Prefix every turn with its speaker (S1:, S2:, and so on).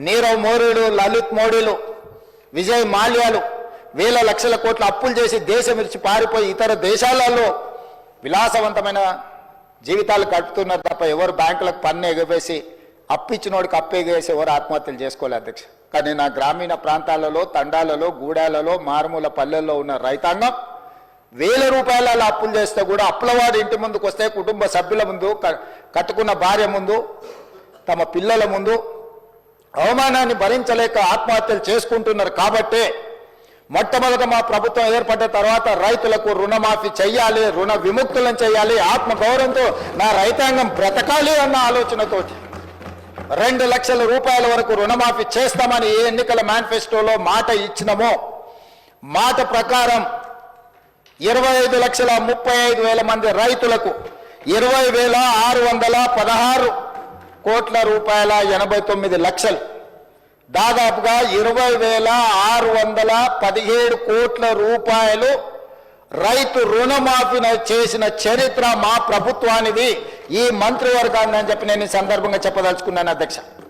S1: నీరవ్ మోడీలు, లలిత్ మోడీలు, విజయ్ మాల్యాలు వేల లక్షల కోట్ల అప్పులు చేసి దేశం విడిచి పారిపోయి ఇతర దేశాలలో విలాసవంతమైన జీవితాలు గడుపుతున్నారు తప్ప ఎవరు బ్యాంకులకు పన్ను ఎగవేసి అప్పిచ్చినోడికి అప్పు ఎగవేసి ఎవరు ఆత్మహత్యలు చేసుకోలేదు అధ్యక్ష. కానీ నా గ్రామీణ ప్రాంతాలలో, తండాలలో, గూడాలలో, మారుమూల పల్లెల్లో ఉన్న రైతాంగం వేల రూపాయల అప్పులు చేస్తే కూడా అప్పులవాడు ఇంటి ముందుకు వస్తే కుటుంబ సభ్యుల ముందు, కట్టుకున్న భార్య ముందు, తమ పిల్లల ముందు అవమానాన్ని భరించలేక ఆత్మహత్యలు చేసుకుంటున్నారు. కాబట్టే మొట్టమొదట మా ప్రభుత్వం ఏర్పడ్డ తర్వాత రైతులకు రుణమాఫీ చెయ్యాలి, రుణ విముక్తులను చేయాలి, ఆత్మగౌరవంతో నా రైతాంగం బ్రతకాలి అన్న ఆలోచనతోటి 2 లక్షల రూపాయల వరకు రుణమాఫీ చేస్తామని ఏ ఎన్నికల మేనిఫెస్టోలో మాట ఇచ్చినామో మాట ప్రకారం 25,35,000 మంది రైతులకు 20,616 కోట్ల రూపాయల 89 లక్షలు, దాదాపుగా 20,617 కోట్ల రూపాయలు రైతు రుణమాఫీ చేసిన చరిత్ర మా ప్రభుత్వానిది, ఈ మంత్రివర్గాన్ని అని చెప్పి నేను ఈ సందర్భంగా చెప్పదలుచుకున్నాను అధ్యక్ష.